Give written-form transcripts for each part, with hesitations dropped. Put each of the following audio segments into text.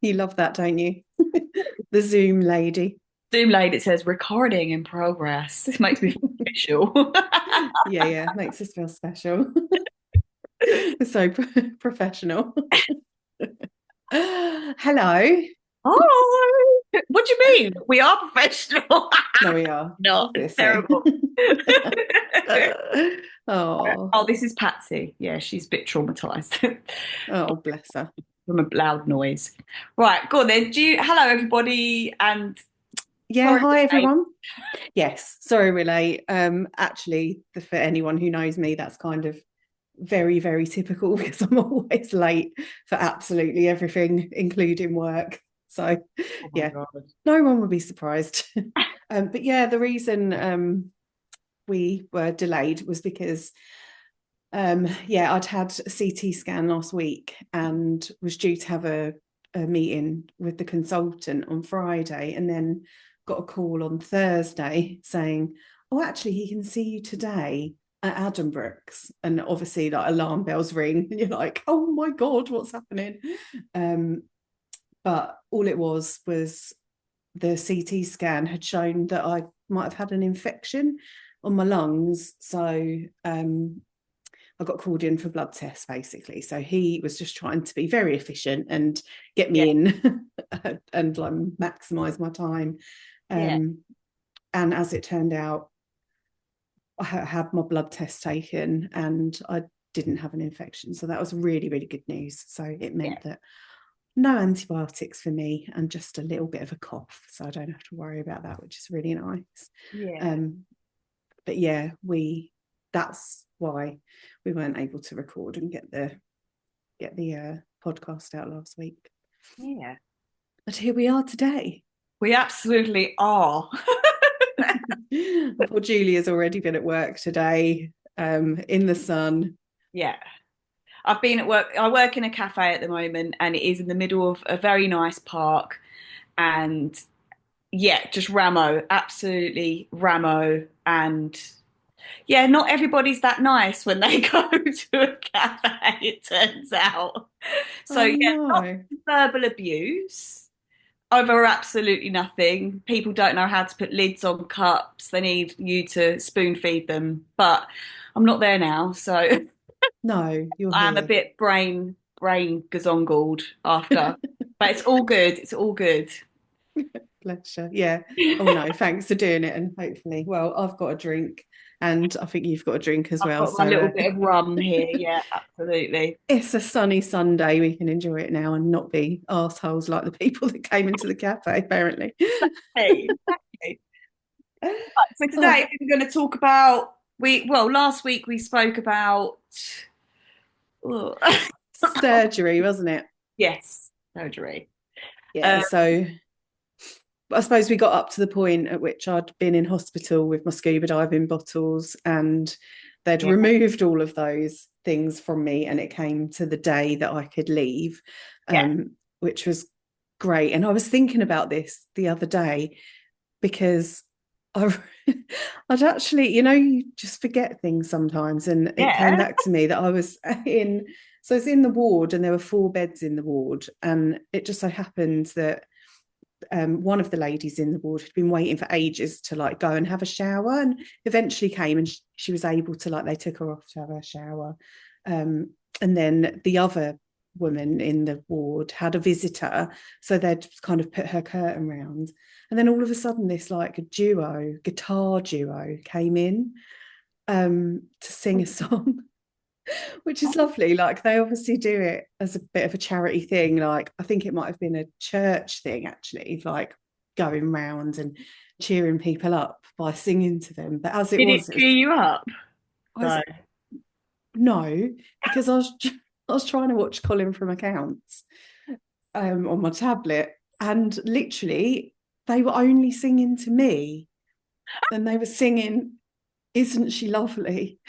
You love that, don't you? The Zoom lady. Zoom late, it says recording in progress. This makes me feel official. Yeah, yeah, makes us feel special. So professional. Hello. Oh, what do you mean? We are professional. No, we are. No, it's Obviously. terrible. Oh, Oh, this is Patsy. Yeah, she's a bit traumatized oh, bless her. from a loud noise. Right, go on then. Hello everybody, and Yeah, sorry hi we're late. everyone. Yes, sorry we're late. Actually, for anyone who knows me, that's kind of very, very typical because I'm always late for absolutely everything, including work. So, Oh my yeah, God. no one would be surprised. But yeah, the reason we were delayed was because, yeah, I'd had a CT scan last week and was due to have a meeting with the consultant on Friday, and then got a call on Thursday saying, "Oh, actually, he can see you today at Addenbrooke's." And obviously, like alarm bells ring, and you're like, "Oh my god, what's happening?" Um, but all it was the CT scan had shown that I might have had an infection on my lungs. So I got called in for blood tests basically. So he was just trying to be very efficient and get Yeah, me in and like maximize my time. yeah, Um, and as it turned out, I had my blood test taken and I didn't have an infection. So that was really, really good news. So it yeah, meant that no antibiotics for me and just a little bit of a cough. So I don't have to worry about that, which is really nice. yeah, Um, but yeah, that's why we weren't able to record and get the podcast out last week. yeah. But here we are today. We absolutely are. Poor Julia's already been at work today, in the sun. Yeah. I've been at work. I work in a cafe at the moment, and it is in the middle of a very nice park. And yeah, just Ramo, absolutely Ramo. And yeah, not everybody's that nice when they go to a cafe, it turns out. So Oh yeah, lots no. of verbal abuse over absolutely nothing. People don't know how to put lids on cups. They need you to spoon feed them. But I'm not there now, so No, you're I'm a here. bit brain gazongled after. But it's all good. It's all good. Bless you. Yeah. Oh no, thanks for doing it. And hopefully, well, I've got a drink and I think you've got a drink as I've well. got my So little bit of rum here. Yeah, absolutely. it's a sunny Sunday. We can enjoy it now and not be assholes like the people that came into the cafe, apparently. Hey, exactly. So today Oh, we're going to talk about last week we spoke about oh, surgery, wasn't it? yes, surgery. Yeah. Uh, So I suppose we got up to the point at which I'd been in hospital with my scuba diving bottles and they'd yeah, removed all of those things from me. And it came to the day that I could leave, yeah, which was great. And I was thinking about this the other day because I, I'd actually, you just forget things sometimes. And it came yeah. back to me that I was in, so it's in the ward and there were 4 beds in the ward. And it just so happened that one of the ladies in the ward had been waiting for ages to like go and have a shower and eventually came and she was able to like they took her off to have a shower, and then the other woman in the ward had a visitor, so they'd kind of put her curtain round, and then all of a sudden this like guitar duo came in to sing a song, which is lovely. Like they obviously do it as a bit of a charity thing. Like I think it might have been a church thing actually, like going round and cheering people up by singing to them. But as it Did was, it cheer you up? I was No. no, because I was trying to watch Colin from Accounts on my tablet, and literally they were only singing to me, and they were singing "Isn't She Lovely?"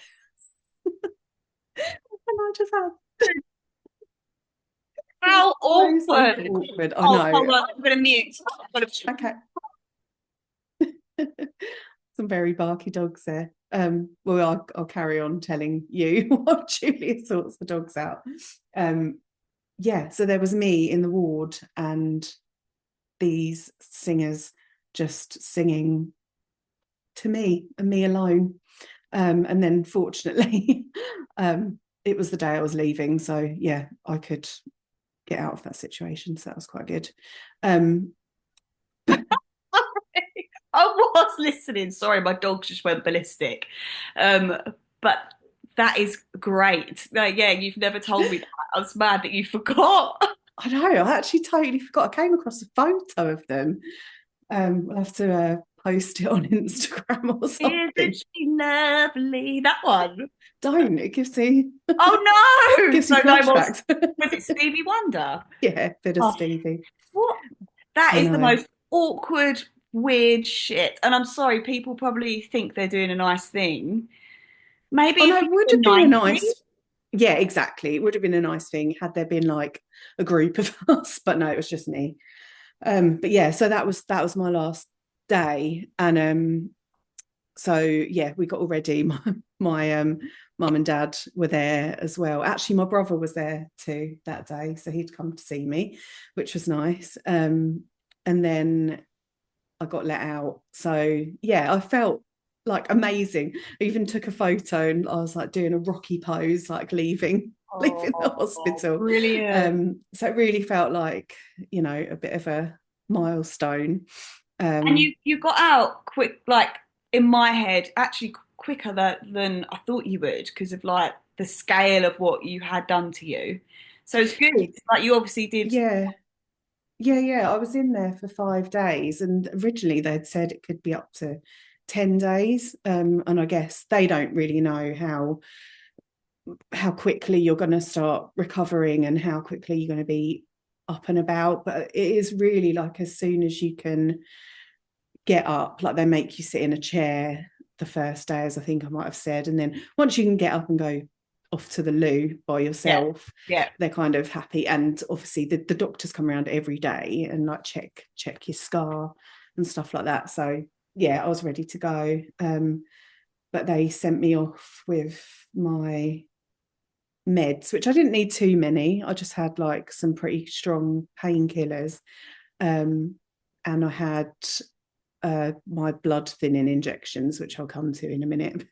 and I just had the How most awkward. awkward. I Oh, know. hold on. I'm going to mute. Okay. Some very barky dogs there. Well, I'll carry on telling you while Julia sorts the dogs out. Um, yeah, so there was me in the ward and these singers just singing to me and me alone. And then fortunately, it was the day I was leaving. So yeah, I could get out of that situation. So that was quite good. Um, I was listening. Sorry, my dog just went ballistic. But that is great. Like, yeah, you've never told me that. I was mad that you forgot. I know, I actually totally forgot. I came across a photo of them. We'll have to post it on Instagram or Isn't something. she lovely? That one. Don't, it gives me Oh no! gives me So no more. flashbacks. Was it Stevie Wonder? Yeah, bit of Oh, Stevie. what? That I is the know. most awkward, weird shit. And I'm sorry, people probably think they're doing a nice thing. Maybe Oh no, if it you would were have been a 90. nice, yeah, exactly. It would have been a nice thing had there been like a group of us, but no, it was just me. But yeah, so that was my last day. And so yeah, we got all ready. My mum and dad were there as well. Actually, my brother was there too that day, so he'd come to see me, which was nice. And then I got let out. So yeah, I felt like amazing. I even took a photo and I was like doing a rocky pose, like leaving leaving the Oh, hospital. brilliant. So it really felt like, a bit of a milestone. And Um, you got out quick, like in my head, actually quicker than I thought you would because of like the scale of what you had done to you. So it's good. well, Like you obviously did. yeah, yeah. I was in there for 5 days, and originally they'd said it could be up to 10 days. And I guess they don't really know how quickly you're going to start recovering and how quickly you're going to be up and about. But it is really like as soon as you can get up, like they make you sit in a chair the first day, as I think I might have said. And then once you can get up and go off to the loo by Yeah, yourself, yeah. they're kind of happy. And obviously the doctors come around every day and like check your scar and stuff like that. So yeah, I was ready to go. But they sent me off with my meds, which I didn't need too many. I just had like some pretty strong painkillers. And I had my blood thinning injections, which I'll come to in a minute.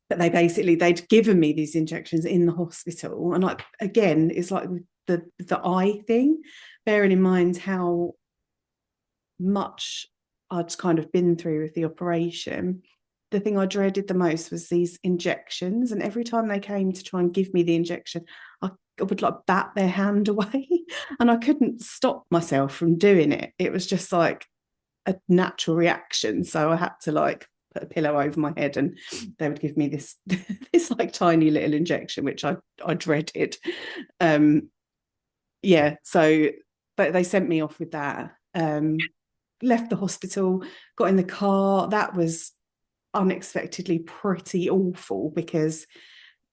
But they'd given me these injections in the hospital, and like again, it's like the eye thing, bearing in mind how much I'd kind of been through with the operation. The thing I dreaded the most was these injections, and every time they came to try and give me the injection, I would like bat their hand away, and I couldn't stop myself from doing it. It was just like a natural reaction. So I had to like put a pillow over my head and they would give me this this like tiny little injection, which I dreaded. Um yeah, so but they sent me off with that. Left the hospital, got in the car. That was unexpectedly pretty awful because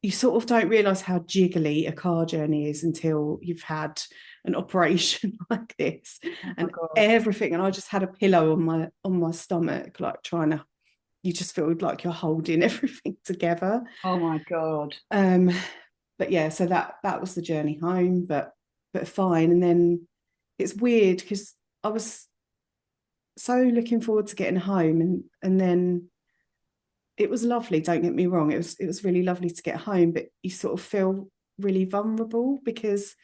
you sort of don't realize how jiggly a car journey is until you've had an operation like this Oh my and God. everything. And I just had a pillow on my stomach, like trying to, you just feel like you're holding everything together. Oh my God. um but yeah, so that was the journey home, but fine. And then it's weird because I was so looking forward to getting home, and then it was lovely, don't get me wrong, it was really lovely to get home, but you sort of feel really vulnerable because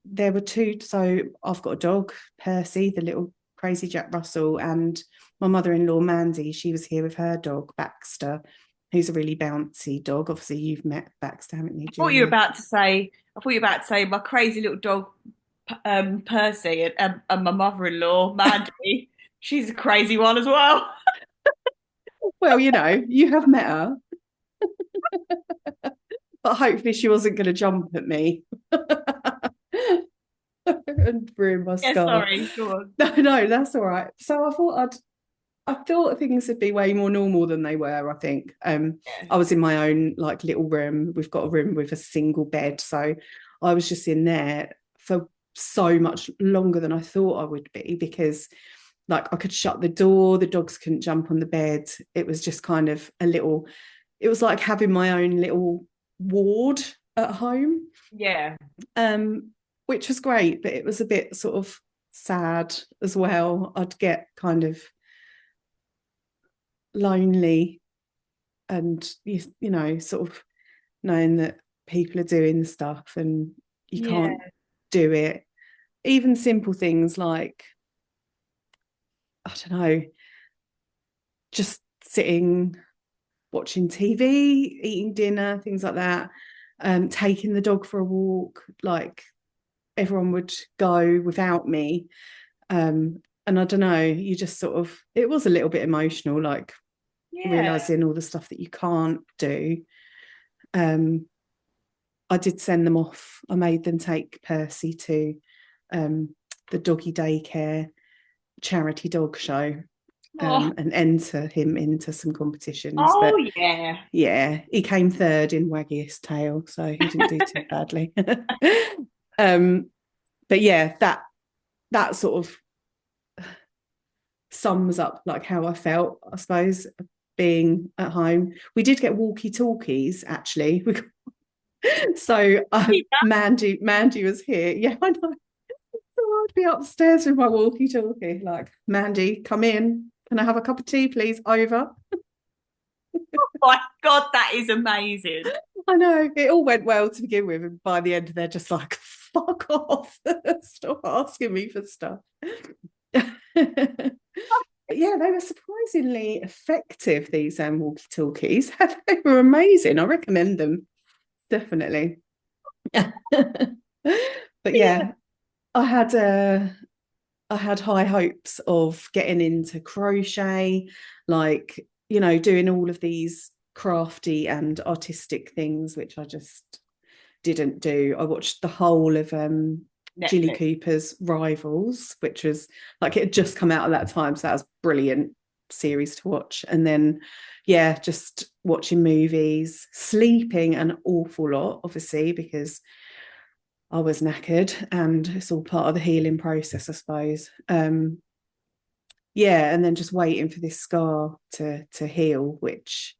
there were two. So I've got a dog, Percy, the little crazy Jack Russell, and my mother-in-law Mandy, she was here with her dog Baxter, who's a really bouncy dog. Obviously you've met Baxter, haven't you, I thought you were Julia? about to say. I thought you were about to say my crazy little dog, Percy, and my mother-in-law, Mandy. She's a crazy one as well. Well, you have met her, but hopefully she wasn't going to jump at me and ruin my Yeah, scar. sorry. Go on. No, that's all right. So I thought things would be way more normal than they were, I think. Yeah. I was in my own like little room. We've got a room with a single bed. So I was just in there for so much longer than I thought I would be because like I could shut the door, the dogs couldn't jump on the bed. It was just kind of it was like having my own little ward. at home, Yeah. um, which was great, but it was a bit sort of sad as well. I'd get kind of lonely and you know, sort of knowing that people are doing stuff and you Yeah. can't do it. Even simple things like, I don't know, just sitting, watching TV, eating dinner, things like that, taking the dog for a walk, like everyone would go without me. And I don't know, you just sort of, it was a little bit emotional, like Yeah. realizing all the stuff that you can't do. Um, I did send them off. I made them take Percy to um, the doggy daycare charity dog show, Oh, and enter him into some competitions. oh But yeah. yeah, he came third in waggiest tail, so he didn't do too badly. um, but yeah, that sort of sums up like how I felt, I suppose, being at home. We did get walkie talkies actually. So Mandy was here. Yeah, I know. So I'd be upstairs with my walkie talkie, like, Mandy, come in. Can I have a cup of tea, please? Over. My God, that is amazing. I know it all went well to begin with, and by the end, they're just like, fuck off, stop asking me for stuff. But yeah, they were surprisingly effective, these walkie talkies. They were amazing. I recommend them, definitely. But Yeah. yeah, I had I had high hopes of getting into crochet, like, you know, doing all of these crafty and artistic things, which I just didn't do. I watched the whole of Jilly Netflix. Cooper's Rivals, which was like, it had just come out at that time, so that was brilliant series to watch. And then yeah, just watching movies, sleeping an awful lot, obviously, because I was knackered, and it's all part of the healing process, I suppose. Yeah, and then just waiting for this scar to heal, which,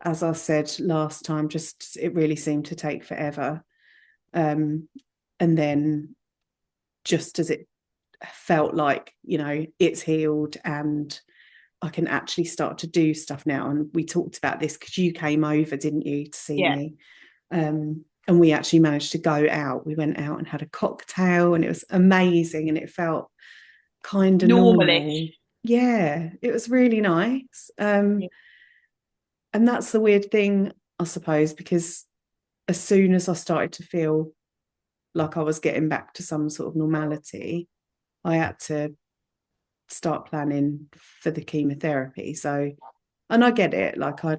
as I said last time, just it really seemed to take forever. Um, and then just as it felt like, you know, it's healed and I can actually start to do stuff now. And we talked about this because you came over, didn't you, to see Yeah. me? And we actually managed to go out. We went out and had a cocktail, and it was amazing, and it felt kind of normal. Normalish. Yeah, it was really nice. Yeah. And that's the weird thing, I suppose, because as soon as I started to feel like I was getting back to some sort of normality, I had to start planning for the chemotherapy. So, and I get it, like I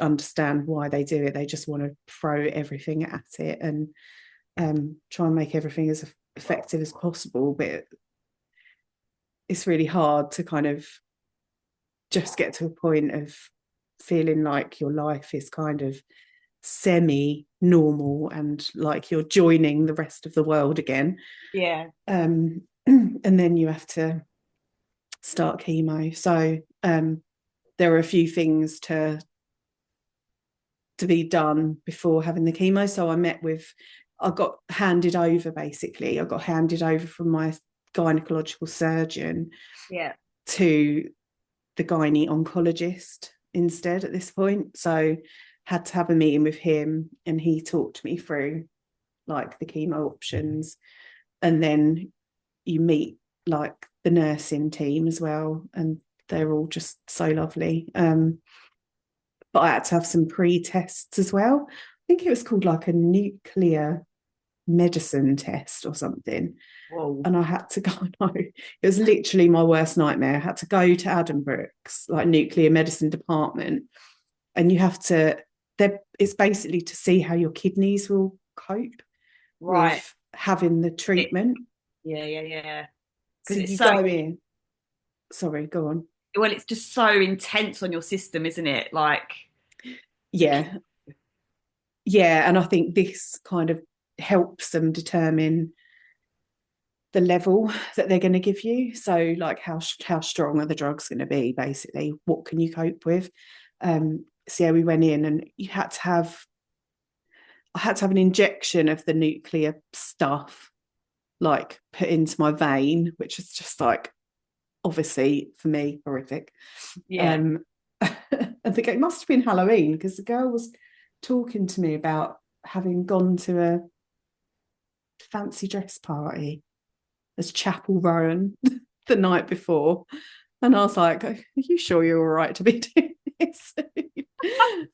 understand why they do it. They just want to throw everything at it and try and make everything as effective as possible. But it's really hard to kind of just get to a point of feeling like your life is kind of semi normal and like you're joining the rest of the world again. Yeah. And then you have to start chemo. So there are a few things to be done before having the chemo. So I got handed over, basically. I got handed over from my gynecological surgeon Yeah. to the gynae oncologist instead at this point. So had to have a meeting with him, and he talked me through like the chemo options. And then you meet like the nursing team as well, and they're all just so lovely. But I had to have some pre-tests as well. I think it was called like a nuclear medicine test or something. Whoa. And I had to go, no, it was literally my worst nightmare. I had to go to Addenbrooke's, like nuclear medicine department, and you have to, it's basically to see how your kidneys will cope Right. with having the It, treatment. yeah, yeah, yeah. So Because it's you so, go in, sorry, go on. well, it's just so intense on your system, isn't it? Like, the, Yeah, yeah. And I think this kind of helps them determine the level that they're going to give you. So like how strong are the drugs going to be, basically? What can you cope with? So yeah, we went in and you had to have, I had to have an injection of the nuclear stuff, like put into my vein, which is just like obviously for me horrific. Yeah. Um, I think it must have been Halloween because the girl was talking to me about having gone to a fancy dress party as Chapel Rowan the night before. And I was like, are you sure you're all right to be doing this?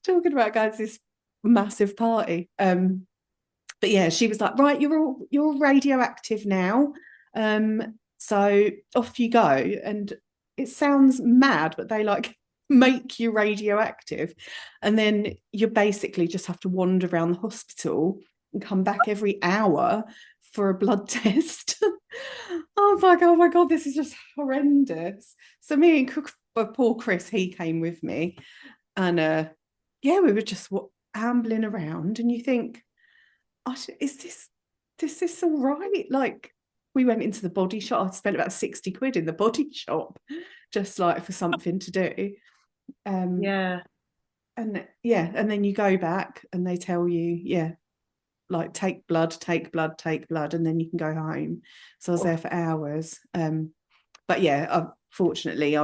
Talking about going to this massive party. But yeah, she was like, right, you're radioactive now. So off you go. And it sounds mad, but they like make you radioactive. And then you basically just have to wander around the hospital and come back every hour for a blood test. I was like, oh my God, this is just horrendous. So me and poor Chris, he came with me. And yeah, we were just ambling around. And you think, is this all right? Like we went into the body shop. I spent about 60 quid in the body shop just like for something to do. Um, Yeah. and yeah, and then you go back and they tell you, yeah, like take blood, take blood, take blood, and then you can go home. So I was there for hours. But yeah, fortunately,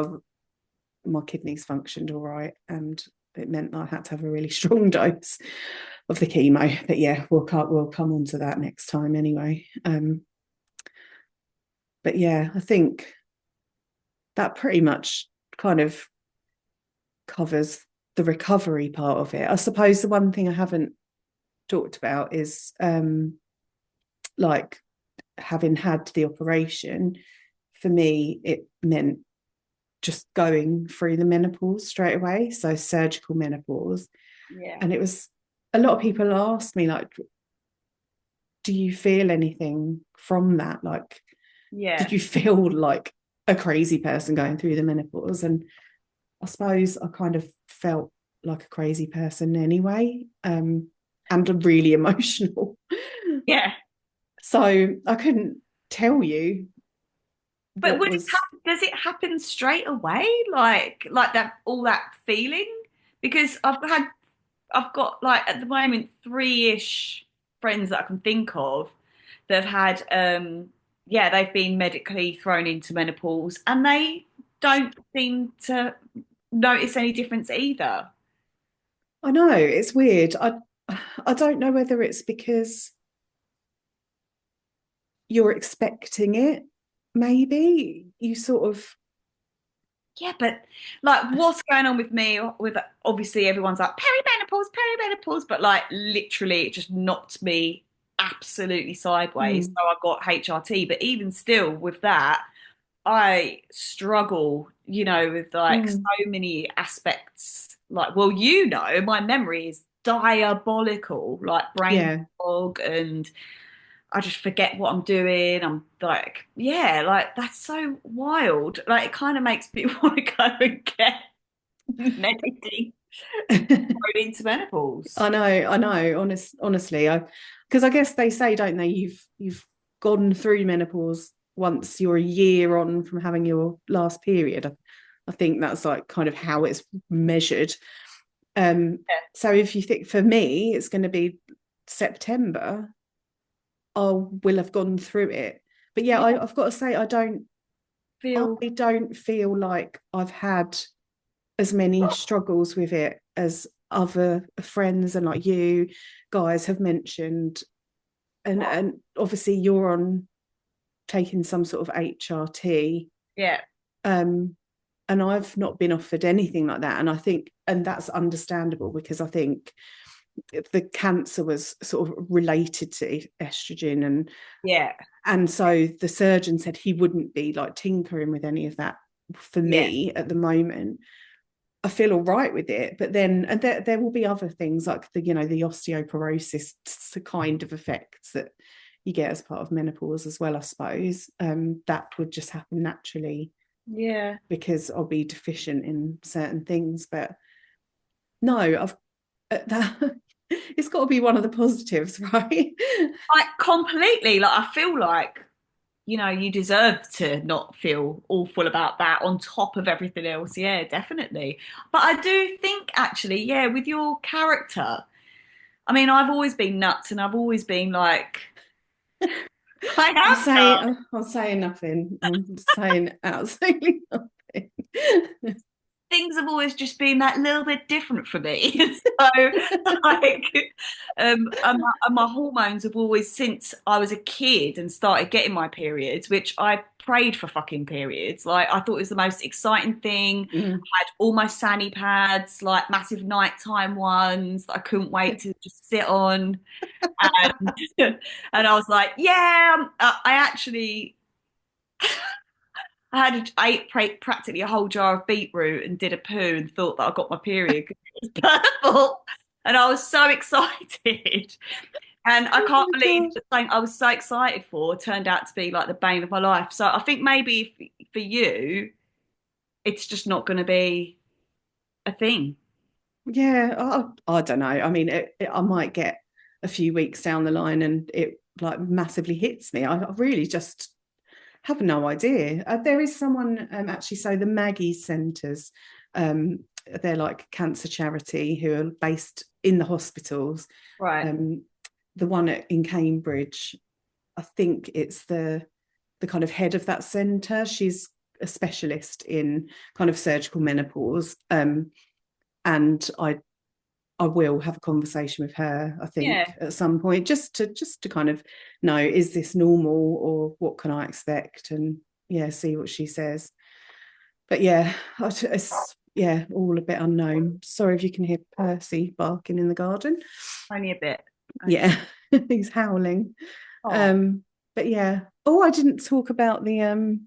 my kidneys functioned all right, and it meant I had to have a really strong dose of the chemo. But yeah, we'll come on to that next time anyway. But yeah, I think that pretty much kind of covers the recovery part of it. I suppose the one thing I haven't talked about is like having had the operation. For me, it meant just going through the menopause straight away, so surgical menopause. Yeah. And it was a lot of people asked me like, do you feel anything from that? Like, Yeah. did you feel like a crazy person going through the menopause? And I suppose I kind of felt like a crazy person anyway, and really emotional. Yeah. So I couldn't tell you But what was. does it happen straight away? Like that all that feeling? Because I've got like at the moment three-ish friends that I can think of that have had yeah, they've been medically thrown into menopause and they don't seem to notice any difference either. I know it's weird. I don't know whether it's because you're expecting it. Maybe you sort of. Yeah, but like what's going on with me with obviously everyone's like perimenopause, perimenopause, but like literally it just knocked me absolutely sideways. So Mm, I got HRT, but even still with that, I struggle, you know, with like so mm, many aspects. Like, well, you know, my memory is diabolical, like brain yeah. fog and I just forget what I'm doing. I'm like, yeah, like that's so wild. Like it kind of makes me want to go and get medically thrown into menopause. I know. Honestly, because I guess they say, don't they? You've gone through menopause once you're a year on from having your last period. I think that's like kind of how it's measured. Um, Yeah, so if you think for me, it's going to be September, I will have gone through it. But yeah, yeah, I've got to say, I feel don't feel like I've had as many struggles with it as other friends and like you guys have mentioned. And obviously you're on taking some sort of HRT. yeah, Um, and I've not been offered anything like that. And I think, and that's understandable because I think the cancer was sort of related to estrogen, yeah, and so the surgeon said he wouldn't be like tinkering with any of that for yeah, me at the moment. I feel all right with it, but then and there will be other things like the osteoporosis kind of effects that you get as part of menopause as well, I suppose. That would just happen naturally yeah. because I'll be deficient in certain things. But no, I've that it's got to be one of the positives, right? Like completely. Like I feel like, you know, you deserve to not feel awful about that on top of everything else. Yeah, definitely. But I do think actually, yeah, with your character. I mean, I've always been nuts, and I've always been like, I I'm have saying, done. I'm saying nothing. I'm saying absolutely nothing. Things have always just been that little bit different for me. So, like, and my hormones have always, since I was a kid and started getting my periods, which I prayed for fucking periods. Like, I thought it was the most exciting thing. Mm. I had all my Sani pads, like massive nighttime ones that I couldn't wait to just sit on. And, and I was like, yeah, I actually. I ate practically a whole jar of beetroot and did a poo and thought that I got my period because it was purple. And I was so excited. And I Oh can't my believe God. the thing I was so excited for turned out to be like the bane of my life. So I think maybe for you, it's just not going to be a thing. Yeah, I don't know. I mean, I might get a few weeks down the line and it like massively hits me. I really just have no idea. There is someone actually, so the Maggie Centres, they're like cancer charity who are based in the hospitals. Right. Um, the one in Cambridge, I think it's the kind of head of that centre. She's a specialist in kind of surgical menopause. And I will have a conversation with her, I Yeah. think, at some point, just to kind of know, is this normal or what can I expect? And yeah, see what she says. But yeah, it's yeah, all a bit unknown. Sorry if you can hear Percy barking in the garden. Only a bit. Only a Yeah, he's howling. Oh. Um, but yeah. Oh, I didn't talk about the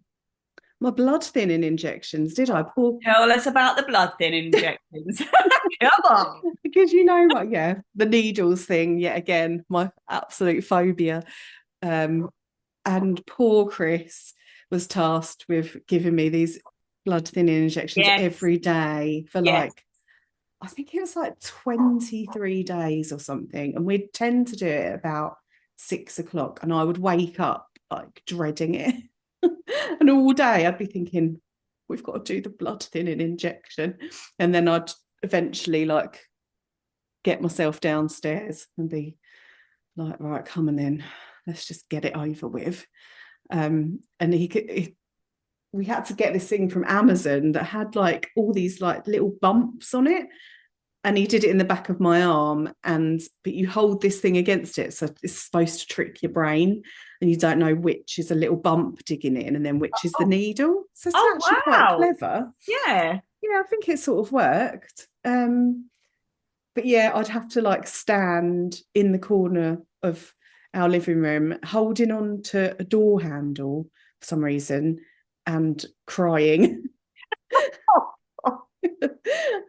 my blood thinning injections, did I? Poor Tell us about the blood thinning injections. Come on. because you know what, yeah, the needles thing, yet again, my absolute phobia. Um, and poor Chris was tasked with giving me these blood thinning injections Yes. every day for Yes. like, I think it was like 23 days or something. And we'd tend to do it about 6 o'clock, and I would wake up like dreading it. And all day I'd be thinking, we've got to do the blood thinning injection. And then I'd eventually like get myself downstairs and be like, right, come on then, let's just get it over with. And we had to get this thing from Amazon that had like all these like little bumps on it. And he did it in the back of my arm, but you hold this thing against it, so it's supposed to trick your brain, and you don't know which is a little bump digging in, and then which is the Oh, needle. So it's oh actually quite wow. clever. Yeah. Yeah, I think it sort of worked. But yeah, I'd have to like stand in the corner of our living room holding on to a door handle for some reason and crying.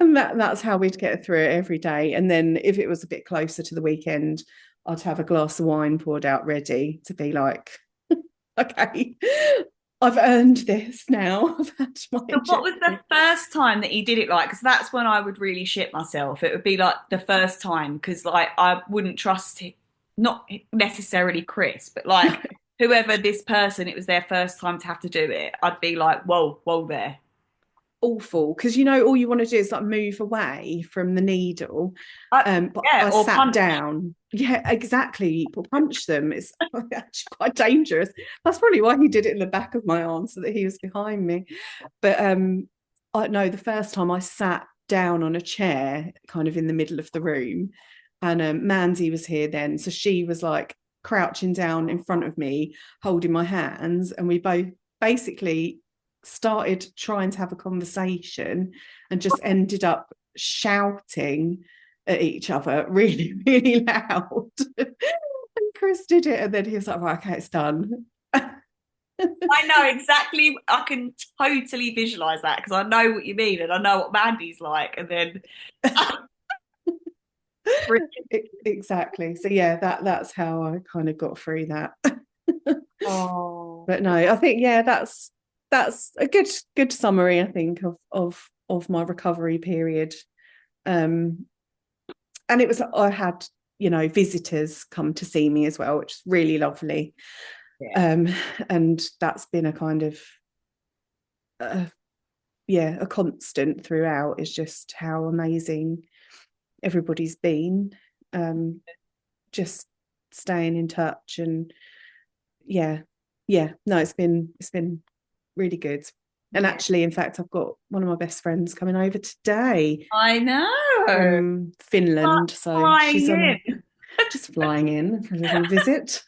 And that's how we'd get through it every day. And then if it was a bit closer to the weekend, I'd have a glass of wine poured out ready to be like, okay, I've earned this now. I've had my So what was the injection. first time that you did it like? Because that's when I would really shit myself. It would be like the first time because like I wouldn't trust not necessarily Chris, but like whoever this person, it was their first time to have to do it. I'd be like, whoa, whoa there. Awful, because you know all you want to do is like move away from the needle. I, But yeah, I or sat punch. down. Yeah, exactly. Or punch them. It's actually quite dangerous. That's probably why he did it in the back of my arm so that he was behind me. But I know the first time I sat down on a chair, kind of in the middle of the room, and Mandy was here then, so she was like crouching down in front of me, holding my hands, and we both basically started trying to have a conversation and just ended up shouting at each other really, really loud. And Chris did it, and then he was like, right, okay, it's done. I know exactly. I can totally visualize that because I know what you mean and I know what Mandy's like. And then, brilliant. Exactly. So yeah, that's how I kind of got through that. Oh, But no, I think yeah, that's a good summary, I think, of my recovery period. Um, and it was I had visitors come to see me as well, which is really lovely. yeah. um and that's been a kind of uh, yeah, a constant throughout, is just how amazing everybody's been. just staying in touch. And no, it's been really good. And Yeah, actually, in fact, I've got one of my best friends coming over today I know. from Finland, so she's Flying on a in. just flying in for a little visit.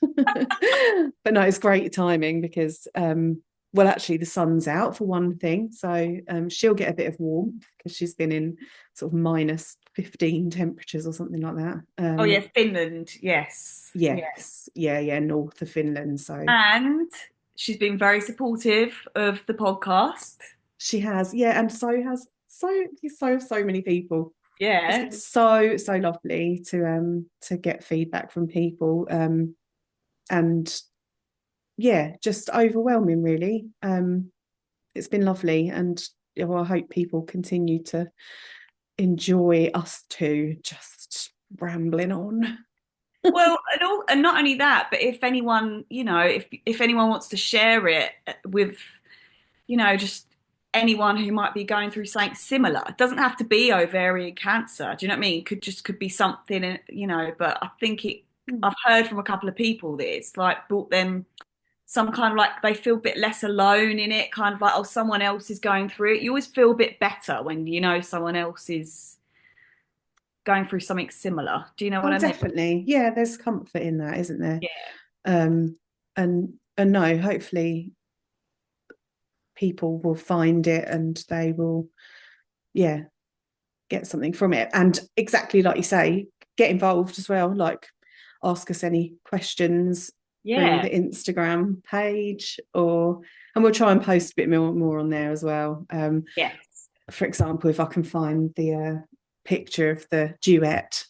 But no, it's great timing because well, actually the sun's out for one thing, so she'll get a bit of warmth because she's been in sort of -15 temperatures or something like that. Oh yeah, Finland. Yes. Yeah. Yes, yeah, north of Finland. So And she's been very supportive of the podcast. she has, yeah, and so has so many people. It's Yeah. been so lovely to get feedback from people, and yeah, just overwhelming really. It's been lovely, and well, I hope people continue to enjoy us two just rambling on. Well, and not only that, but if anyone, if anyone wants to share it with, just anyone who might be going through something similar, it doesn't have to be ovarian cancer. Do you know what I mean? Could be something, but I think I've heard from a couple of people that it's like brought them some kind of like they feel a bit less alone in it, kind of like, oh, someone else is going through it. You always feel a bit better when you know someone else is going through something similar. Do you know what Oh, I mean? definitely. Yeah, there's comfort in that, isn't there? Yeah. Um, and no, hopefully people will find it and they will, yeah, get something from it. And exactly like you say, get involved as well. Like ask us any questions through Yeah. the Instagram page, and we'll try and post a bit more on there as well. Yes. For example, if I can find the picture of the duet,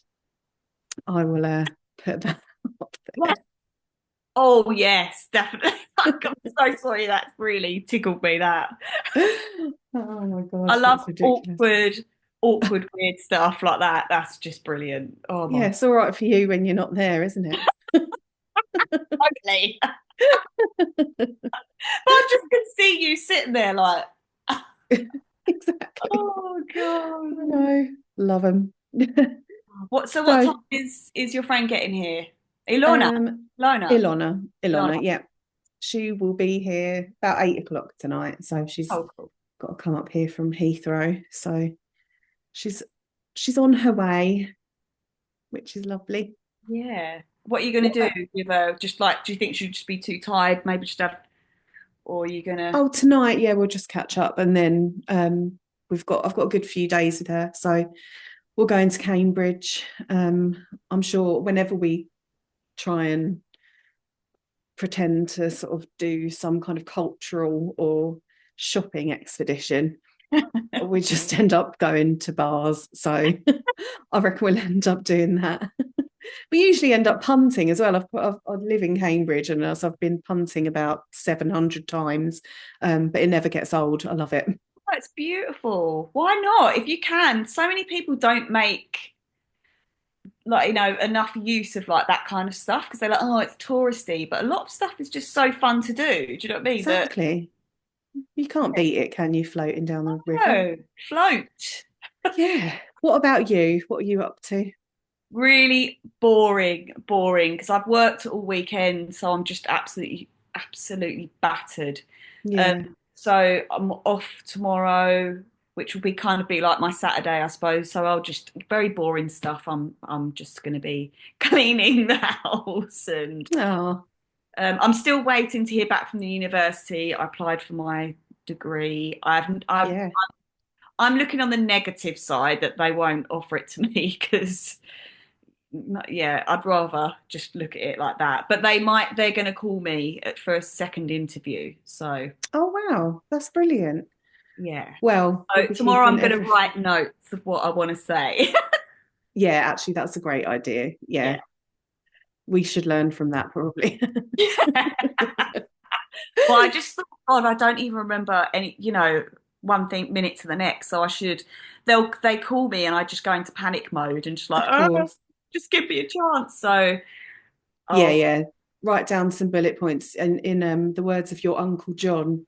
I will put that up What? Oh, yes, definitely. I'm so sorry. That's really tickled me. That there. Oh my I gosh, love that's ridiculous. awkward, weird stuff like that. That's just brilliant. Oh Yeah, my, it's all right for you when you're not there, isn't it? totally. But I just could see you sitting there like, Exactly. oh God. I know. Love them. What? So what time So, is your friend getting here? Ilona. um, Ilona. Ilona, Ilona. yeah, she will be here about 8 o'clock tonight. So she's Oh, cool. got to come up here from Heathrow. So she's she's on her way, which is lovely. Yeah. What are you going What to about, do with her? Just like, do you think she'd just be too tired? Maybe just have, or are you going to? oh, tonight, yeah, we'll just catch up, and then I've got a good few days with her. So we'll go into Cambridge. I'm sure whenever we try and pretend to sort of do some kind of cultural or shopping expedition, we just end up going to bars. So I reckon we'll end up doing that. We usually end up punting as well. I live in Cambridge, and as I've been punting about 700 times, but it never gets old. I love it. That's beautiful. Why not? If you can, so many people don't make like enough use of like that kind of stuff because they're like, oh, it's touristy, but a lot of stuff is just so fun to do. Do you know what I mean? That Exactly. You can't beat it, can you, floating down the river? oh, float. Yeah. What about you? What are you up to? Really boring because I've worked all weekend, so I'm just absolutely battered. Yeah. So I'm off tomorrow, which will be kind of be like my Saturday, I suppose. So I'll just very boring stuff. I'm just going to be cleaning the house, and Oh, I'm still waiting to hear back from the university. I applied for my degree. yeah. I'm looking on the negative side that they won't offer it to me because yeah, I'd rather just look at it like that. But they're going to call me for a second interview. So Oh, wow. That's brilliant. yeah. Well, we'll So be tomorrow I'm keeping going to everything. write notes of what I want to say. Yeah, actually, that's a great idea. Yeah. Yeah. We should learn from that probably. Well, I just thought, God, I don't even remember any, one thing minute to the next. So I should, they call me and I just go into panic mode and just like, Of oh, course. just give me a chance. So Yeah, I'll, yeah. Write down some bullet points, and in the words of your Uncle John,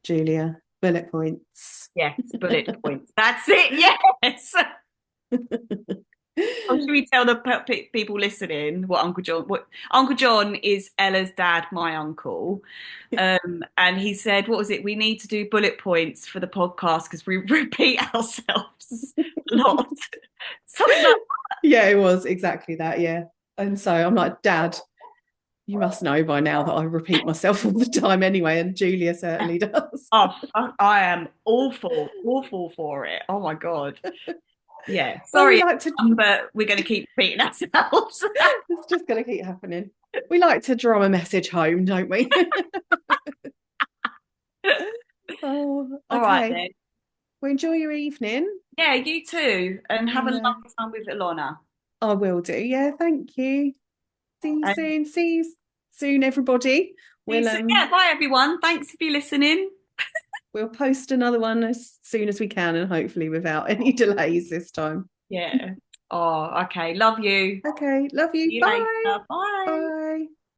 Julia, bullet points. yes, bullet points. That's it. Yes. Oh, should we tell the people listening what Uncle John? What Uncle John is Ella's dad, my uncle, and he said, "What was it? We need to do bullet points for the podcast because we repeat ourselves a lot." Something like, Yeah, it was exactly that. Yeah. And so I'm like, Dad, you must know by now that I repeat myself all the time anyway, and Julia certainly does. "Oh, fuck, I am awful, awful for it." Oh my God. Yeah, Well, we sorry, like to, but we're going to keep repeating ourselves. it's just going to keep happening. We like to drum a message home, don't we? Oh, All right okay. then. Well, enjoy your evening. Yeah, you too, and have a And lovely time with Ilona. I will do. Yeah, thank you. See you And soon. See you soon, everybody. see you We'll soon. Yeah, bye everyone. Thanks for listening. we'll post another one as soon as we can, and hopefully without any delays this time. Yeah. Oh, okay. Love you. Okay, love See you. you Bye. later. Bye. Bye.